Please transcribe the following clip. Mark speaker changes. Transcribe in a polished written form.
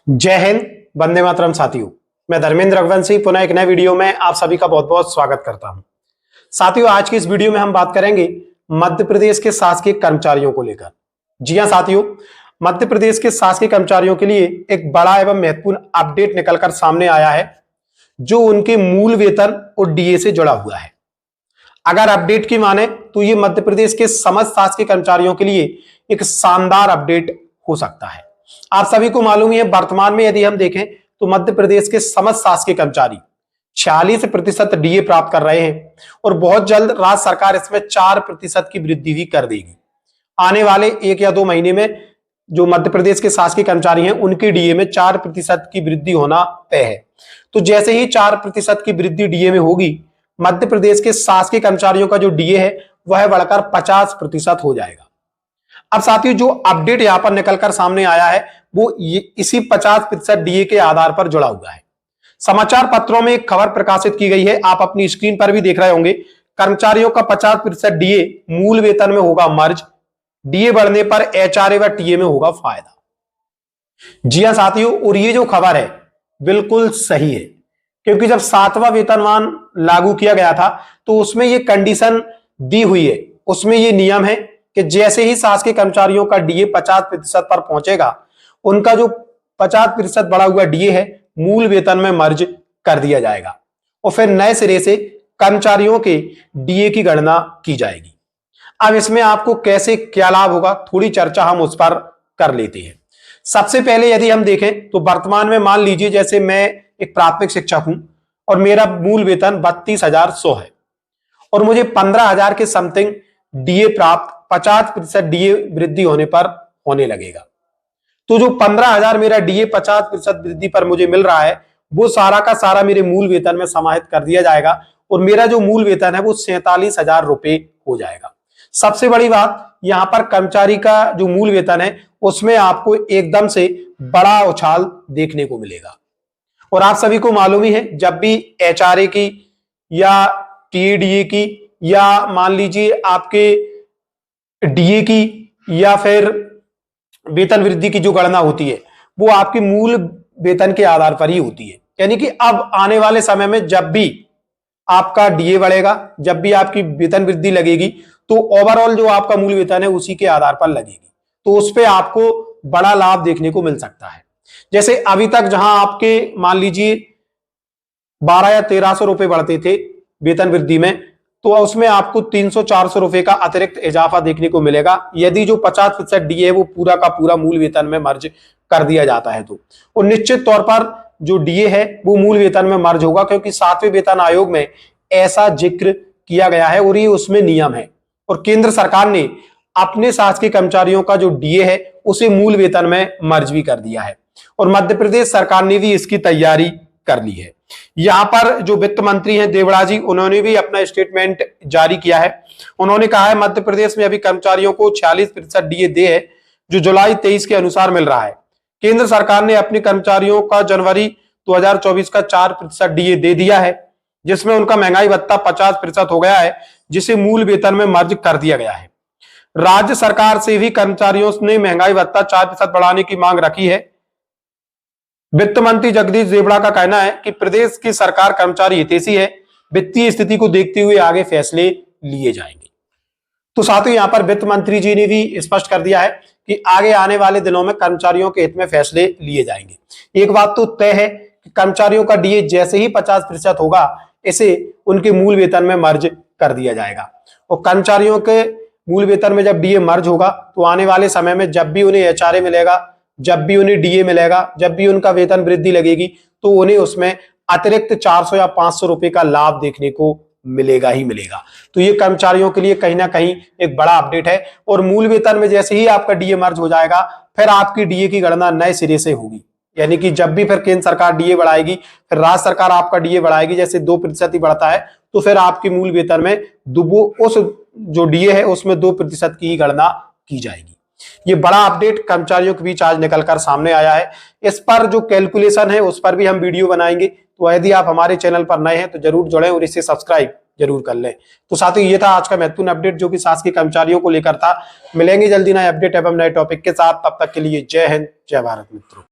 Speaker 1: जय हिंद, वंदे मातरम साथियों। मैं धर्मेंद्र रघुवंशी पुनः एक नए वीडियो में आप सभी का बहुत बहुत स्वागत करता हूं। साथियों, आज की इस वीडियो में हम बात करेंगे मध्य प्रदेश के शासकीय कर्मचारियों को लेकर। जी हां साथियों, मध्य प्रदेश के शासकीय कर्मचारियों के लिए एक बड़ा एवं महत्वपूर्ण अपडेट निकलकर सामने आया है, जो उनके मूल वेतन और डीए से जुड़ा हुआ है। अगर अपडेट की माने तो ये मध्य प्रदेश के समस्त शासकीय कर्मचारियों के लिए एक शानदार अपडेट हो सकता है। आप सभी को मालूम ही है, वर्तमान में यदि हम देखें तो मध्य प्रदेश के समस्त शासकीय कर्मचारी 46% डीए प्राप्त कर रहे हैं और बहुत जल्द राज्य सरकार इसमें 4% की वृद्धि भी कर देगी। आने वाले 1 या 2 महीने में जो मध्य प्रदेश के शासकीय कर्मचारी हैं उनके डीए में 4% की वृद्धि होना तय है। तो जैसे ही 4% की वृद्धि डीए में होगी, मध्य प्रदेश के शासकीय कर्मचारियों का जो डीए है वह बढ़कर 50% हो जाएगा। अब साथियों, जो अपडेट यहां पर निकलकर सामने आया है वो इसी 50% डीए के आधार पर जुड़ा हुआ है। समाचार पत्रों में एक खबर प्रकाशित की गई है, आप अपनी स्क्रीन पर भी देख रहे होंगे। कर्मचारियों का 50% डीए मूल वेतन में होगा मर्ज, डीए बढ़ने पर एचआरए व टीए में होगा फायदा। जी हां साथियों, और ये जो खबर है बिल्कुल सही है, क्योंकि जब 7वां वेतनमान लागू किया गया था तो उसमें ये कंडीशन दी हुई है, उसमें ये नियम है कि जैसे ही शासकीय कर्मचारियों का डीए 50% पर पहुंचेगा, उनका जो 50% बढ़ा हुआ डीए है मूल वेतन में मर्ज कर दिया जाएगा और फिर नए सिरे से कर्मचारियों के डीए की गणना की जाएगी। अब इसमें आपको कैसे क्या लाभ होगा, थोड़ी चर्चा हम उस पर कर लेते हैं। सबसे पहले यदि हम देखें तो वर्तमान में मान लीजिए जैसे मैं एक प्राथमिक शिक्षक हूं और मेरा मूल वेतन 32,100 है और मुझे 15,000 के समथिंग डीए प्राप्त 50% डीए वृद्धि होने पर होने लगेगा। तो जो 15,000 मेरा डीए 50% वृद्धि पर मुझे मिल रहा है वो सारा का सारा मेरे मूल वेतन में समाहित कर दिया जाएगा और मेरा जो मूल वेतन है वो 47,000 रुपए हो जाएगा। सबसे बड़ी बात, यहां पर कर्मचारी का जो मूल वेतन है उसमें आपको एकदम से बड़ा उछाल देखने को मिलेगा। और आप सभी को मालूम ही है, जब भी एचआरए की या टीएडीए की या मान लीजिए आपके डीए की या फिर वेतन वृद्धि की जो गणना होती है वो आपके मूल वेतन के आधार पर ही होती है। यानी कि अब आने वाले समय में जब भी आपका डीए बढ़ेगा, जब भी आपकी वेतन वृद्धि लगेगी, तो ओवरऑल जो आपका मूल वेतन है उसी के आधार पर लगेगी, तो उस पर आपको बड़ा लाभ देखने को मिल सकता है। जैसे अभी तक जहां आपके मान लीजिए 12 या 1300 रुपए बढ़ते थे वेतन वृद्धि में, तो उसमें आपको 300-400 रुपए का अतिरिक्त इजाफा देखने को मिलेगा यदि जो 50% डीए है वो पूरा का पूरा मूल वेतन में मर्ज कर दिया जाता है। तो और निश्चित तौर पर जो डीए है वो मूल वेतन में मर्ज होगा, क्योंकि 7वें वेतन आयोग में ऐसा जिक्र किया गया है और ये उसमें नियम है। और केंद्र सरकार ने अपने शासकीय कर्मचारियों का जो डीए है उसे मूल वेतन में मर्ज भी कर दिया है और मध्य प्रदेश सरकार ने भी इसकी तैयारी कर ली है। यहां पर जो वित्त मंत्री हैं देवड़ा जी, उन्होंने भी अपना स्टेटमेंट जारी किया है। उन्होंने कहा है मध्य प्रदेश में अभी कर्मचारियों को 46% डीए दे है, जो जुलाई 23 के अनुसार मिल रहा है। केंद्र सरकार ने अपने कर्मचारियों का जनवरी 2024 का 4% डीए दे दिया है, जिसमें उनका महंगाई भत्ता 50% हो गया है, जिसे मूल वेतन में मर्ज कर दिया गया है। राज्य सरकार से भी कर्मचारियों ने महंगाई भत्ता 4% बढ़ाने की मांग रखी है। वित्त मंत्री जगदीश देवड़ा का कहना है कि प्रदेश की सरकार कर्मचारी हितैषी है, वित्तीय स्थिति को देखते हुए आगे फैसले लिए जाएंगे। तो साथ ही यहां पर वित्त मंत्री जी ने भी स्पष्ट कर दिया है कि आगे आने वाले दिनों में कर्मचारियों के हित में फैसले लिए जाएंगे। एक बात तो तय है कि कर्मचारियों का डीए जैसे ही 50% होगा, इसे उनके मूल वेतन में मर्ज कर दिया जाएगा और कर्मचारियों के मूल वेतन में जब डीए मर्ज होगा तो आने वाले समय में जब भी उन्हें एचआरए मिलेगा, जब भी उन्हें डीए मिलेगा, जब भी उनका वेतन वृद्धि लगेगी, तो उन्हें उसमें अतिरिक्त 400 या 500 रुपए का लाभ देखने को मिलेगा ही मिलेगा। तो ये कर्मचारियों के लिए कहीं ना कहीं एक बड़ा अपडेट है और मूल वेतन में जैसे ही आपका डीए मर्ज हो जाएगा, फिर आपकी डीए की गणना नए सिरे से होगी। यानी कि जब भी फिर केंद्र सरकार डीए बढ़ाएगी, फिर राज्य सरकार आपका डीए बढ़ाएगी, जैसे 2% ही बढ़ता है, तो फिर आपकी मूल वेतन में उस जो डीए है उसमें 2% की ही गणना की जाएगी। ये बड़ा अपडेट कर्मचारियों के बीच आज निकलकर सामने आया है। इस पर जो कैलकुलेशन है उस पर भी हम वीडियो बनाएंगे, तो यदि आप हमारे चैनल पर नए हैं तो जरूर जुड़ें और इसे सब्सक्राइब जरूर कर लें। तो साथियों, ये था आज का महत्वपूर्ण अपडेट जो कि शासकीय कर्मचारियों को लेकर था। मिलेंगे जल्दी नए अपडेट एवं नए टॉपिक के साथ, तब तक के लिए जय हिंद, जय भारत मित्रों।